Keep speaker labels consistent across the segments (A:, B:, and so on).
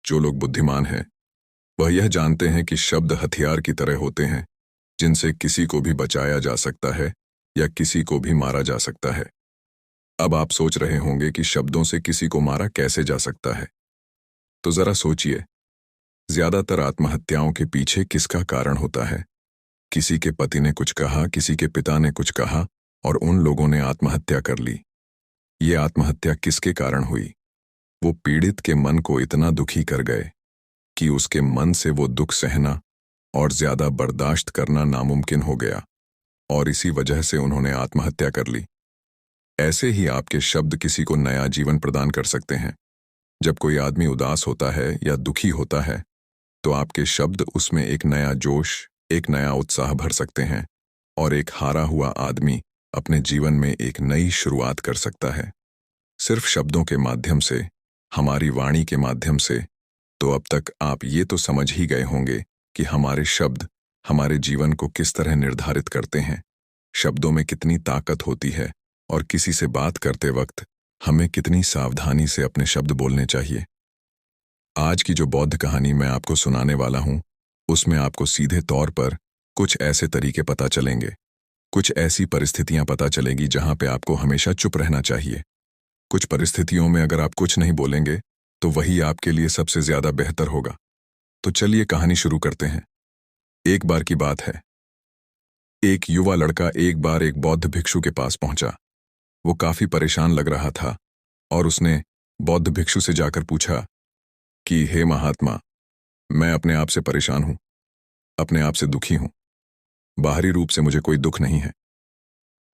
A: जो लोग बुद्धिमान हैं वह यह जानते हैं कि शब्द हथियार की तरह होते हैं, जिनसे किसी को भी बचाया जा सकता है या किसी को भी मारा जा सकता है। अब आप सोच रहे होंगे कि शब्दों से किसी को मारा कैसे जा सकता है। तो जरा सोचिए, ज्यादातर आत्महत्याओं के पीछे किसका कारण होता है? किसी के पति ने कुछ कहा, किसी के पिता ने कुछ कहा और उन लोगों ने आत्महत्या कर ली। ये आत्महत्या किसके कारण हुई? वो पीड़ित के मन को इतना दुखी कर गए कि उसके मन से वो दुख सहना और ज्यादा बर्दाश्त करना नामुमकिन हो गया और इसी वजह से उन्होंने आत्महत्या कर ली। ऐसे ही आपके शब्द किसी को नया जीवन प्रदान कर सकते हैं। जब कोई आदमी उदास होता है या दुखी होता है तो आपके शब्द उसमें एक नया जोश, एक नया उत्साह भर सकते हैं और एक हारा हुआ आदमी अपने जीवन में एक नई शुरुआत कर सकता है। सिर्फ शब्दों के माध्यम से, हमारी वाणी के माध्यम से। तो अब तक आप ये तो समझ ही गए होंगे कि हमारे शब्द हमारे जीवन को किस तरह निर्धारित करते हैं। शब्दों में कितनी ताकत होती है और किसी से बात करते वक्त हमें कितनी सावधानी से अपने शब्द बोलने चाहिए। आज की जो बौद्ध कहानी मैं आपको सुनाने वाला हूं, उसमें आपको सीधे तौर पर कुछ ऐसे तरीके पता चलेंगे, कुछ ऐसी परिस्थितियां पता चलेगी जहां पे आपको हमेशा चुप रहना चाहिए। कुछ परिस्थितियों में अगर आप कुछ नहीं बोलेंगे तो वही आपके लिए सबसे ज्यादा बेहतर होगा। तो चलिए कहानी शुरू करते हैं। एक बार की बात है, एक युवा लड़का एक बार एक बौद्ध भिक्षु के पास पहुंचा। वो काफी परेशान लग रहा था और उसने बौद्ध भिक्षु से जाकर पूछा कि हे महात्मा, मैं अपने आप से परेशान हूं, अपने आप से दुखी हूं। बाहरी रूप से मुझे कोई दुख नहीं है,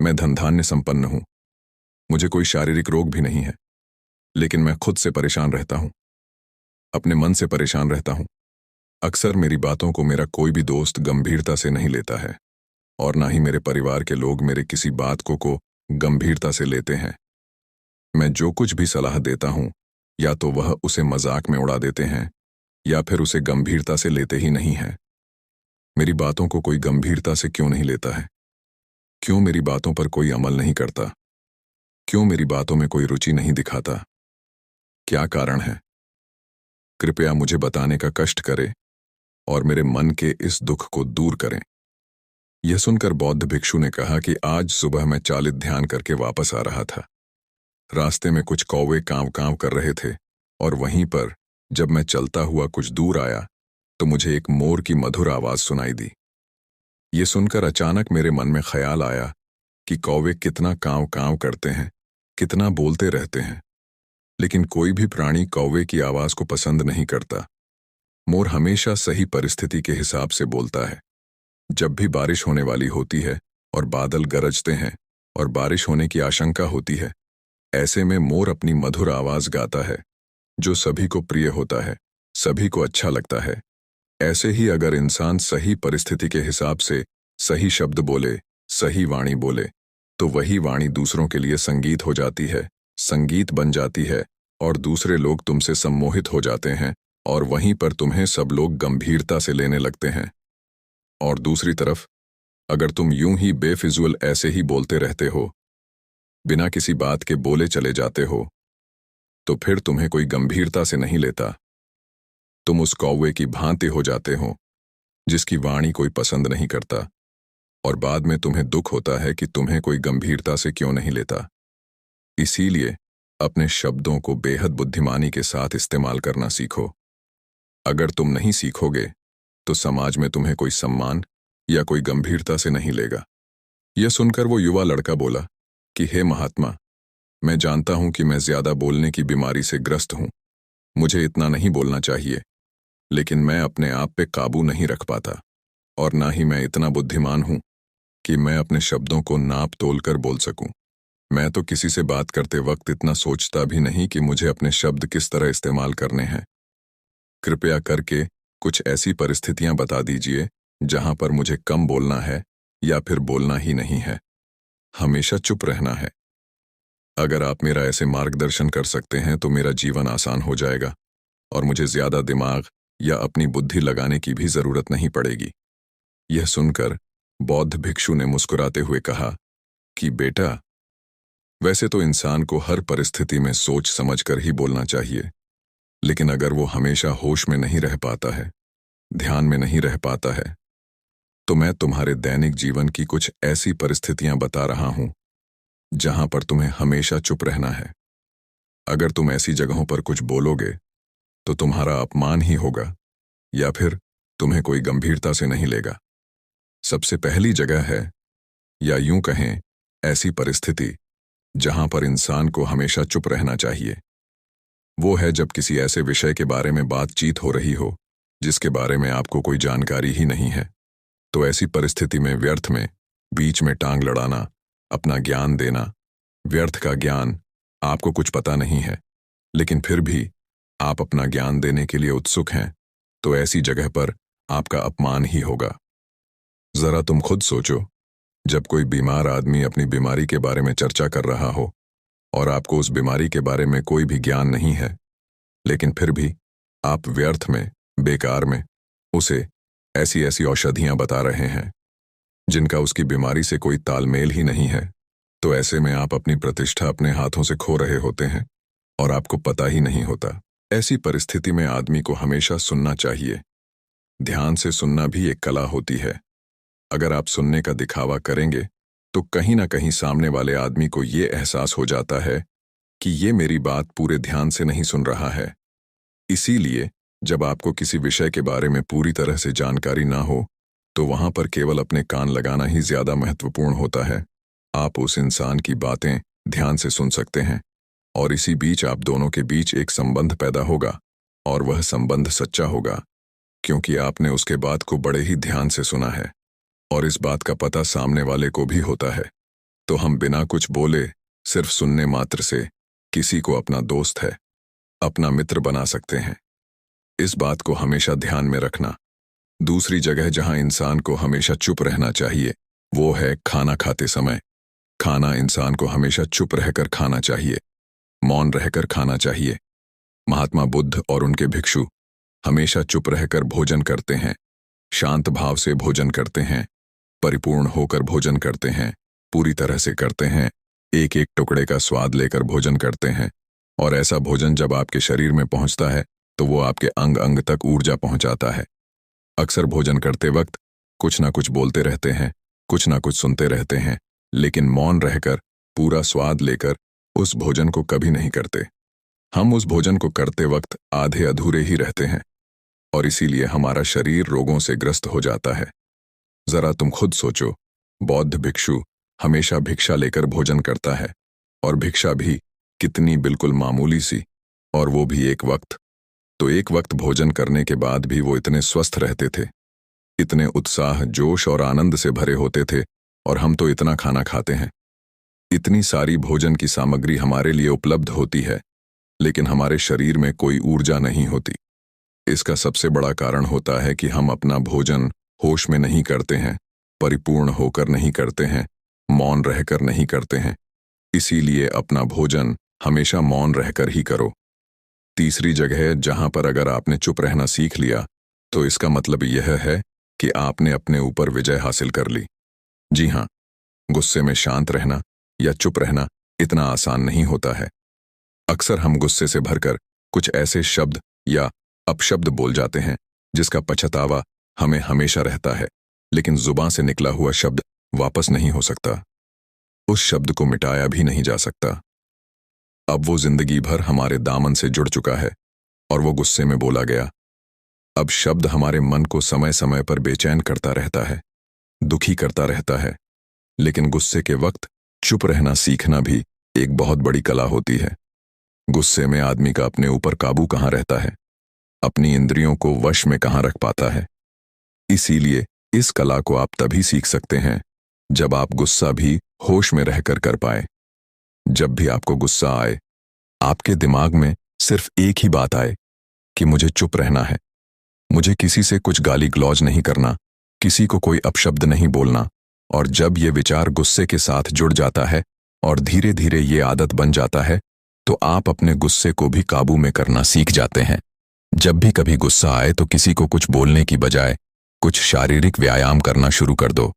A: मैं धन धान्य संपन्न हूं, मुझे कोई शारीरिक रोग भी नहीं है, लेकिन मैं खुद से परेशान रहता हूं, अपने मन से परेशान रहता हूं। अक्सर मेरी बातों को मेरा कोई भी दोस्त गंभीरता से नहीं लेता है और ना ही मेरे परिवार के लोग मेरे किसी बात को गंभीरता से लेते हैं। मैं जो कुछ भी सलाह देता हूं, या तो वह उसे मजाक में उड़ा देते हैं या फिर उसे गंभीरता से लेते ही नहीं है। मेरी बातों को कोई गंभीरता से क्यों नहीं लेता है? क्यों मेरी बातों पर कोई अमल नहीं करता? क्यों मेरी बातों में कोई रुचि नहीं दिखाता? क्या कारण है? कृपया मुझे बताने का कष्ट करें और मेरे मन के इस दुख को दूर करें। यह सुनकर बौद्ध भिक्षु ने कहा कि आज सुबह मैं चालित ध्यान करके वापस आ रहा था। रास्ते में कुछ कौवे कांव कांव कर रहे थे और वहीं पर जब मैं चलता हुआ कुछ दूर आया तो मुझे एक मोर की मधुर आवाज सुनाई दी। ये सुनकर अचानक मेरे मन में ख्याल आया कि कौवे कितना कांव कांव करते हैं, कितना बोलते रहते हैं, लेकिन कोई भी प्राणी कौवे की आवाज को पसंद नहीं करता। मोर हमेशा सही परिस्थिति के हिसाब से बोलता है। जब भी बारिश होने वाली होती है और बादल गरजते हैं और बारिश होने की आशंका होती है, ऐसे में मोर अपनी मधुर आवाज गाता है, जो सभी को प्रिय होता है, सभी को अच्छा लगता है। ऐसे ही अगर इंसान सही परिस्थिति के हिसाब से सही शब्द बोले, सही वाणी बोले, तो वही वाणी दूसरों के लिए संगीत हो जाती है, संगीत बन जाती है और दूसरे लोग तुमसे सम्मोहित हो जाते हैं और वहीं पर तुम्हें सब लोग गंभीरता से लेने लगते हैं। और दूसरी तरफ, अगर तुम यूं ही बेफिजूल ऐसे ही बोलते रहते हो, बिना किसी बात के बोले चले जाते हो, तो फिर तुम्हें कोई गंभीरता से नहीं लेता। तुम उस कौवे की भांति हो जाते हो जिसकी वाणी कोई पसंद नहीं करता और बाद में तुम्हें दुख होता है कि तुम्हें कोई गंभीरता से क्यों नहीं लेता। इसीलिए अपने शब्दों को बेहद बुद्धिमानी के साथ इस्तेमाल करना सीखो। अगर तुम नहीं सीखोगे तो समाज में तुम्हें कोई सम्मान या कोई गंभीरता से नहीं लेगा। यह सुनकर वो युवा लड़का बोला कि हे महात्मा, मैं जानता हूं कि मैं ज्यादा बोलने की बीमारी से ग्रस्त हूं, मुझे इतना नहीं बोलना चाहिए, लेकिन मैं अपने आप पे काबू नहीं रख पाता और ना ही मैं इतना बुद्धिमान हूं कि मैं अपने शब्दों को नाप तोल कर बोल सकूं। मैं तो किसी से बात करते वक्त इतना सोचता भी नहीं कि मुझे अपने शब्द किस तरह इस्तेमाल करने हैं। कृपया करके कुछ ऐसी परिस्थितियां बता दीजिए जहां पर मुझे कम बोलना है या फिर बोलना ही नहीं है, हमेशा चुप रहना है। अगर आप मेरा ऐसे मार्गदर्शन कर सकते हैं तो मेरा जीवन आसान हो जाएगा और मुझे ज्यादा दिमाग या अपनी बुद्धि लगाने की भी जरूरत नहीं पड़ेगी। यह सुनकर बौद्ध भिक्षु ने मुस्कुराते हुए कहा कि बेटा, वैसे तो इंसान को हर परिस्थिति में सोच समझकर ही बोलना चाहिए, लेकिन अगर वो हमेशा होश में नहीं रह पाता है, ध्यान में नहीं रह पाता है, तो मैं तुम्हारे दैनिक जीवन की कुछ ऐसी परिस्थितियां बता रहा हूं जहां पर तुम्हें हमेशा चुप रहना है। अगर तुम ऐसी जगहों पर कुछ बोलोगे तो तुम्हारा अपमान ही होगा या फिर तुम्हें कोई गंभीरता से नहीं लेगा। सबसे पहली जगह है, या यूं कहें, ऐसी परिस्थिति जहां पर इंसान को हमेशा चुप रहना चाहिए। वो है जब किसी ऐसे विषय के बारे में बातचीत हो रही हो जिसके बारे में आपको कोई जानकारी ही नहीं है। तो ऐसी परिस्थिति में व्यर्थ में बीच में टांग लड़ाना, अपना ज्ञान देना, व्यर्थ का ज्ञान, आपको कुछ पता नहीं है लेकिन फिर भी आप अपना ज्ञान देने के लिए उत्सुक हैं, तो ऐसी जगह पर आपका अपमान ही होगा। जरा तुम खुद सोचो, जब कोई बीमार आदमी अपनी बीमारी के बारे में चर्चा कर रहा हो और आपको उस बीमारी के बारे में कोई भी ज्ञान नहीं है, लेकिन फिर भी आप व्यर्थ में, बेकार में उसे ऐसी ऐसी औषधियां बता रहे हैं जिनका उसकी बीमारी से कोई तालमेल ही नहीं है, तो ऐसे में आप अपनी प्रतिष्ठा अपने हाथों से खो रहे होते हैं और आपको पता ही नहीं होता। ऐसी परिस्थिति में आदमी को हमेशा सुनना चाहिए। ध्यान से सुनना भी एक कला होती है। अगर आप सुनने का दिखावा करेंगे तो कहीं ना कहीं सामने वाले आदमी को ये एहसास हो जाता है कि ये मेरी बात पूरे ध्यान से नहीं सुन रहा है। इसीलिए जब आपको किसी विषय के बारे में पूरी तरह से जानकारी ना हो तो वहां पर केवल अपने कान लगाना ही ज्यादा महत्वपूर्ण होता है। आप उस इंसान की बातें ध्यान से सुन सकते हैं और इसी बीच आप दोनों के बीच एक संबंध पैदा होगा और वह संबंध सच्चा होगा क्योंकि आपने उसके बात को बड़े ही ध्यान से सुना है और इस बात का पता सामने वाले को भी होता है। तो हम बिना कुछ बोले, सिर्फ सुनने मात्र से किसी को अपना दोस्त है, अपना मित्र बना सकते हैं। इस बात को हमेशा ध्यान में रखना। दूसरी जगह जहां इंसान को हमेशा चुप रहना चाहिए वो है खाना खाते समय। खाना इंसान को हमेशा चुप रहकर खाना चाहिए, मौन रहकर खाना चाहिए। महात्मा बुद्ध और उनके भिक्षु हमेशा चुप रहकर भोजन करते हैं, शांत भाव से भोजन करते हैं, परिपूर्ण होकर भोजन करते हैं, पूरी तरह से करते हैं, एक एक टुकड़े का स्वाद लेकर भोजन करते हैं। और ऐसा भोजन जब आपके शरीर में पहुंचता है तो वो आपके अंग अंग तक ऊर्जा पहुंचाता है। अक्सर भोजन करते वक्त कुछ ना कुछ बोलते रहते हैं, कुछ ना कुछ सुनते रहते हैं, लेकिन मौन रहकर पूरा स्वाद लेकर उस भोजन को कभी नहीं करते। हम उस भोजन को करते वक्त आधे अधूरे ही रहते हैं और इसीलिए हमारा शरीर रोगों से ग्रस्त हो जाता है। जरा तुम खुद सोचो, बौद्ध भिक्षु हमेशा भिक्षा लेकर भोजन करता है और भिक्षा भी कितनी बिल्कुल मामूली सी, और वो भी एक वक्त। तो एक वक्त भोजन करने के बाद भी वो इतने स्वस्थ रहते थे, इतने उत्साह, जोश और आनंद से भरे होते थे। और हम तो इतना खाना खाते हैं, इतनी सारी भोजन की सामग्री हमारे लिए उपलब्ध होती है, लेकिन हमारे शरीर में कोई ऊर्जा नहीं होती। इसका सबसे बड़ा कारण होता है कि हम अपना भोजन होश में नहीं करते हैं, परिपूर्ण होकर नहीं करते हैं, मौन रहकर नहीं करते हैं। इसीलिए अपना भोजन हमेशा मौन रहकर ही करो। तीसरी जगह जहां पर अगर आपने चुप रहना सीख लिया तो इसका मतलब यह है कि आपने अपने ऊपर विजय हासिल कर ली। जी हाँ, गुस्से में शांत रहना या चुप रहना इतना आसान नहीं होता है। अक्सर हम गुस्से से भरकर कुछ ऐसे शब्द या अपशब्द बोल जाते हैं जिसका पछतावा हमें हमेशा रहता है, लेकिन जुबान से निकला हुआ शब्द वापस नहीं हो सकता। उस शब्द को मिटाया भी नहीं जा सकता। अब वो जिंदगी भर हमारे दामन से जुड़ चुका है और वो गुस्से में बोला गया। अब शब्द हमारे मन को समय समय पर बेचैन करता रहता है, दुखी करता रहता है, लेकिन गुस्से के वक्त चुप रहना सीखना भी एक बहुत बड़ी कला होती है। गुस्से में आदमी का अपने ऊपर काबू कहाँ रहता है, अपनी इंद्रियों को वश में कहाँ रख पाता है। इसीलिए इस कला को आप तभी सीख सकते हैं जब आप गुस्सा भी होश में रहकर कर पाए। जब भी आपको गुस्सा आए, आपके दिमाग में सिर्फ एक ही बात आए कि मुझे चुप रहना है, मुझे किसी से कुछ गाली गलौज नहीं करना, किसी को कोई अपशब्द नहीं बोलना। और जब ये विचार गुस्से के साथ जुड़ जाता है और धीरे धीरे ये आदत बन जाता है तो आप अपने गुस्से को भी काबू में करना सीख जाते हैं। जब भी कभी गुस्सा आए तो किसी को कुछ बोलने की बजाय कुछ शारीरिक व्यायाम करना शुरू कर दो।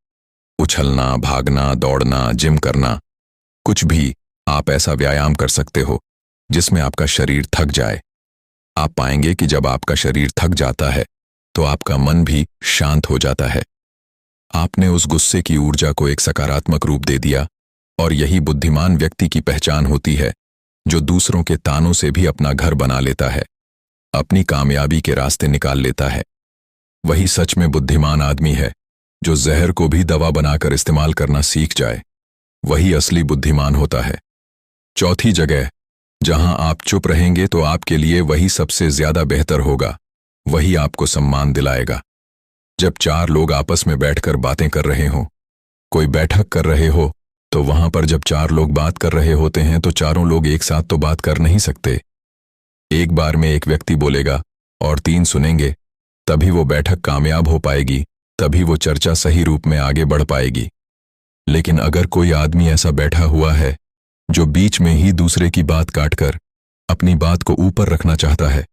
A: उछलना, भागना, दौड़ना, जिम करना, कुछ भी आप ऐसा व्यायाम कर सकते हो जिसमें आपका शरीर थक जाए। आप पाएंगे कि जब आपका शरीर थक जाता है तो आपका मन भी शांत हो जाता है। आपने उस गुस्से की ऊर्जा को एक सकारात्मक रूप दे दिया, और यही बुद्धिमान व्यक्ति की पहचान होती है, जो दूसरों के तानों से भी अपना घर बना लेता है, अपनी कामयाबी के रास्ते निकाल लेता है। वही सच में बुद्धिमान आदमी है, जो जहर को भी दवा बनाकर इस्तेमाल करना सीख जाए। वही असली बुद्धिमान होता है। चौथी जगह, जहां आप चुप रहेंगे तो आपके लिए वही सबसे ज्यादा बेहतर होगा, वही आपको सम्मान दिलाएगा। जब चार लोग आपस में बैठकर बातें कर रहे हों, कोई बैठक कर रहे हो, तो वहां पर जब चार लोग बात कर रहे होते हैं तो चारों लोग एक साथ तो बात कर नहीं सकते। एक बार में एक व्यक्ति बोलेगा और तीन सुनेंगे, तभी वो बैठक कामयाब हो पाएगी, तभी वो चर्चा सही रूप में आगे बढ़ पाएगी। लेकिन अगर कोई आदमी ऐसा बैठा हुआ है जो बीच में ही दूसरे की बात काटकर अपनी बात को ऊपर रखना चाहता है,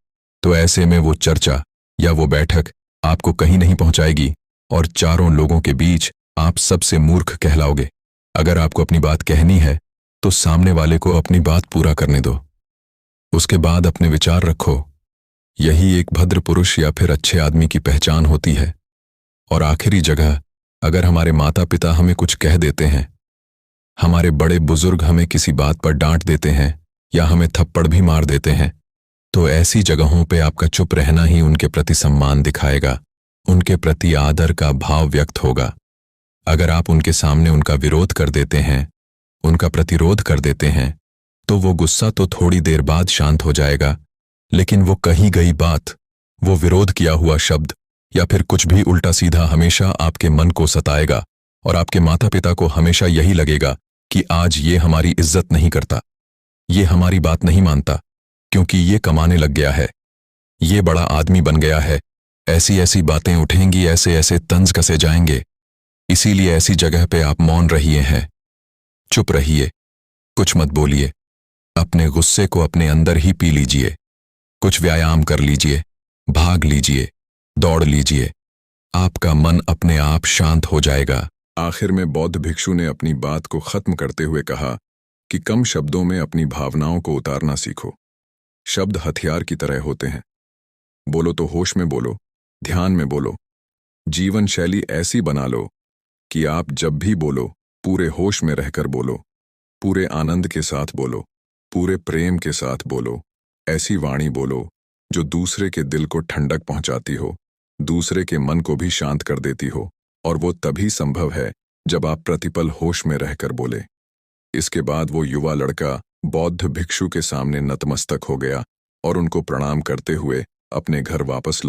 A: तो ऐसे में वो चर्चा या वो बैठक आपको कहीं नहीं पहुंचाएगी, और चारों लोगों के बीच आप सबसे मूर्ख कहलाओगे। अगर आपको अपनी बात कहनी है तो सामने वाले को अपनी बात पूरा करने दो, उसके बाद अपने विचार रखो। यही एक भद्र पुरुष या फिर अच्छे आदमी की पहचान होती है। और आखिरी जगह, अगर हमारे माता पिता हमें कुछ कह देते हैं, हमारे बड़े बुजुर्ग हमें किसी बात पर डांट देते हैं या हमें थप्पड़ भी मार देते हैं, तो ऐसी जगहों पे आपका चुप रहना ही उनके प्रति सम्मान दिखाएगा, उनके प्रति आदर का भाव व्यक्त होगा। अगर आप उनके सामने उनका विरोध कर देते हैं, उनका प्रतिरोध कर देते हैं, तो वो गुस्सा तो थोड़ी देर बाद शांत हो जाएगा, लेकिन वो कही गई बात, वो विरोध किया हुआ शब्द या फिर कुछ भी उल्टा सीधा हमेशा आपके मन को सताएगा, और आपके माता पिता को हमेशा यही लगेगा कि आज ये हमारी इज्जत नहीं करता, ये हमारी बात नहीं मानता, क्योंकि ये कमाने लग गया है, ये बड़ा आदमी बन गया है। ऐसी ऐसी बातें उठेंगी, ऐसे ऐसे तंज कसे जाएंगे। इसीलिए ऐसी जगह पे आप मौन रहिए हैं, चुप रहिए, कुछ मत बोलिए, अपने गुस्से को अपने अंदर ही पी लीजिए, कुछ व्यायाम कर लीजिए, भाग लीजिए, दौड़ लीजिए, आपका मन अपने आप शांत हो जाएगा। आखिर में बौद्ध भिक्षु ने अपनी बात को खत्म करते हुए कहा कि कम शब्दों में अपनी भावनाओं को उतारना सीखो। शब्द हथियार की तरह होते हैं। बोलो तो होश में बोलो, ध्यान में बोलो। जीवन शैली ऐसी बना लो कि आप जब भी बोलो पूरे होश में रहकर बोलो, पूरे आनंद के साथ बोलो, पूरे प्रेम के साथ बोलो। ऐसी वाणी बोलो जो दूसरे के दिल को ठंडक पहुंचाती हो, दूसरे के मन को भी शांत कर देती हो, और वो तभी संभव है जब आप प्रतिपल होश में रहकर बोले। इसके बाद वो युवा लड़का बौद्ध भिक्षु के सामने नतमस्तक हो गया और उनको प्रणाम करते हुए अपने घर वापस